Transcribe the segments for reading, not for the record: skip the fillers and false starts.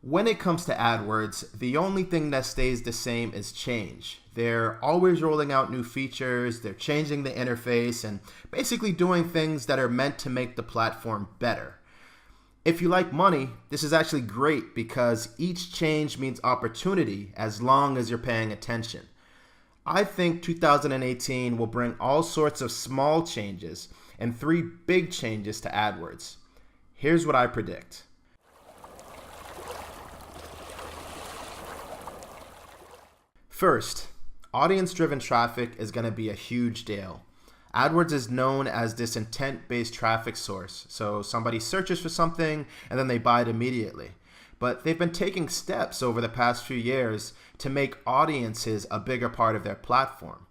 When it comes to AdWords, the only thing that stays the same is change. They're always rolling out new features, they're changing the interface, and basically doing things that are meant to make the platform better. If you like money, this is actually great because each change means opportunity as long as you're paying attention. I think 2018 will bring all sorts of small changes and 3 big changes to AdWords. Here's what I predict. First, audience-driven traffic is going to be a huge deal. AdWords is known as this intent-based traffic source, so somebody searches for something and then they buy it immediately. But they've been taking steps over the past few years to make audiences a bigger part of their platform.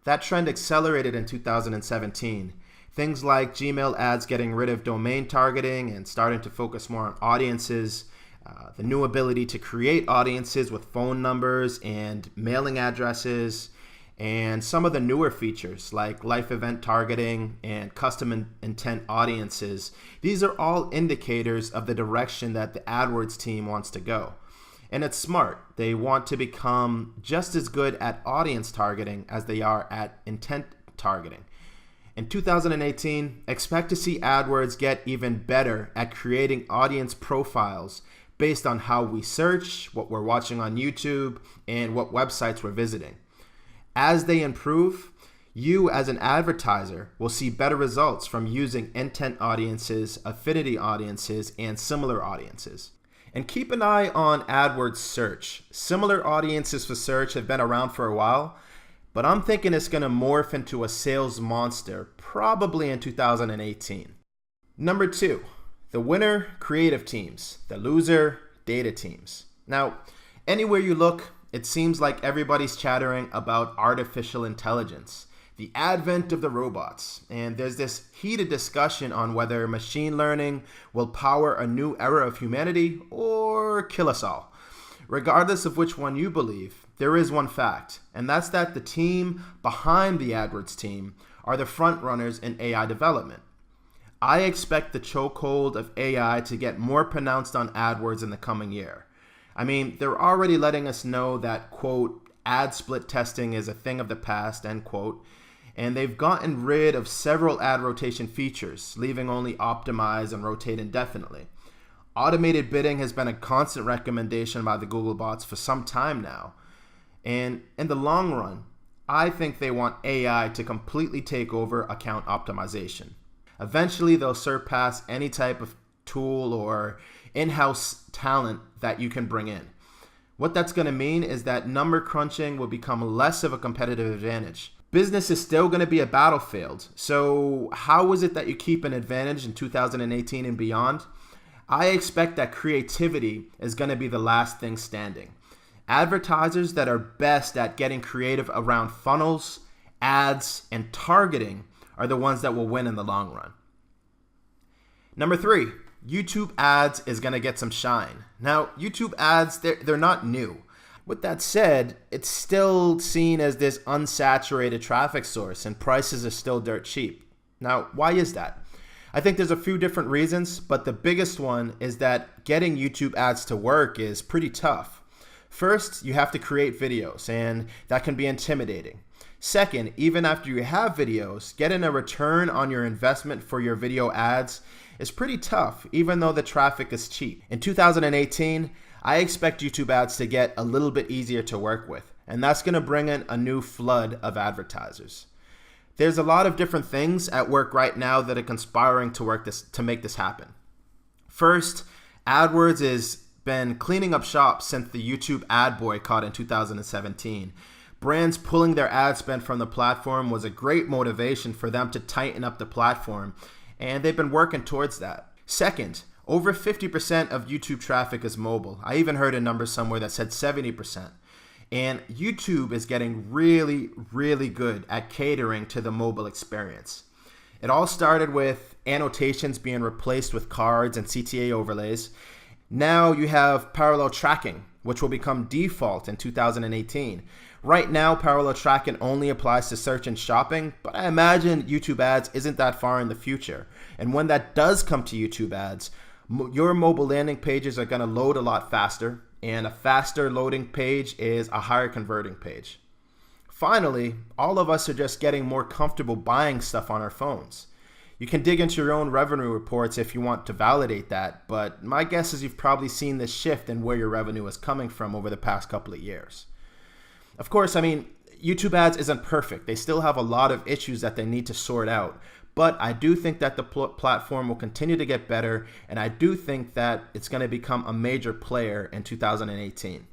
That trend accelerated in 2017. Things like Gmail ads getting rid of domain targeting and starting to focus more on audiences, the new ability to create audiences with phone numbers and mailing addresses, and some of the newer features like live event targeting and custom intent audiences. These are all indicators of the direction that the AdWords team wants to go. And it's smart. They want to become just as good at audience targeting as they are at intent targeting. In 2018, expect to see AdWords get even better at creating audience profiles based on how we search, what we're watching on YouTube, and what websites we're visiting. As they improve, you as an advertiser will see better results from using intent audiences, affinity audiences, and similar audiences. And keep an eye on AdWords search. Similar audiences for search have been around for a while, but I'm thinking it's going to morph into a sales monster probably in 2018. Number 2, the winner, creative teams. The loser, data teams. Now, anywhere you look, it seems like everybody's chattering about artificial intelligence, the advent of the robots, and there's this heated discussion on whether machine learning will power a new era of humanity or kill us all. Regardless of which one you believe, there is one fact, and that's that the team behind the AdWords team are the front runners in AI development. I expect the chokehold of AI to get more pronounced on AdWords in the coming year. I mean, they're already letting us know that, quote, ad split testing is a thing of the past, end quote, and they've gotten rid of several ad rotation features, leaving only optimize and rotate indefinitely. Automated bidding has been a constant recommendation by the Google bots for some time now, and in the long run, I think they want AI to completely take over account optimization. Eventually, they'll surpass any type of tool or in-house talent that you can bring in. What that's going to mean is that number crunching will become less of a competitive advantage. Business is still going to be a battlefield. So how is it that you keep an advantage in 2018 and beyond? I expect that creativity is going to be the last thing standing. Advertisers that are best at getting creative around funnels, ads, and targeting are the ones that will win in the long run. Number 3, YouTube ads is going to get some shine. Now, YouTube ads, they're not new. With that said, it's still seen as this unsaturated traffic source and prices are still dirt cheap. Now, why is that? I think there's a few different reasons, but the biggest one is that getting YouTube ads to work is pretty tough. First, you have to create videos, and that can be intimidating. Second, even after you have videos, getting a return on your investment for your video ads is pretty tough, even though the traffic is cheap. In 2018, I expect YouTube ads to get a little bit easier to work with, and that's going to bring in a new flood of advertisers. There's a lot of different things at work right now that are conspiring to make this happen. First, AdWords has been cleaning up shop since the YouTube ad boycott in 2017. Brands pulling their ad spend from the platform was a great motivation for them to tighten up the platform, and they've been working towards that. Second, over 50% of YouTube traffic is mobile. I even heard a number somewhere that said 70%. And YouTube is getting really, really good at catering to the mobile experience. It all started with annotations being replaced with cards and CTA overlays. Now you have parallel tracking, which will become default in 2018. Right now, parallel tracking only applies to search and shopping, but I imagine YouTube ads isn't that far in the future. And when that does come to YouTube ads, Your mobile landing pages are going to load a lot faster, and a faster loading page is a higher converting page. Finally, all of us are just getting more comfortable buying stuff on our phones. You can dig into your own revenue reports if you want to validate that, but my guess is you've probably seen this shift in where your revenue is coming from over the past couple of years. Of course, YouTube ads isn't perfect. They still have a lot of issues that they need to sort out. But I do think that the platform will continue to get better, and I do think that it's going to become a major player in 2018.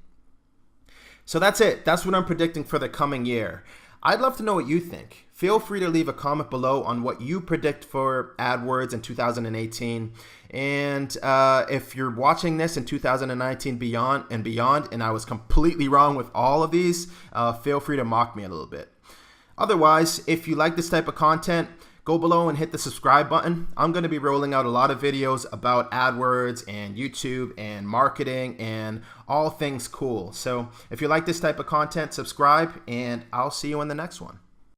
So that's it. That's what I'm predicting for the coming year. I'd love to know what you think. Feel free to leave a comment below on what you predict for AdWords in 2018. And if you're watching this in 2019 beyond, and I was completely wrong with all of these, feel free to mock me a little bit. Otherwise, if you like this type of content, go below and hit the subscribe button. I'm going to be rolling out a lot of videos about AdWords and YouTube and marketing and all things cool. So if you like this type of content, subscribe, and I'll see you in the next one.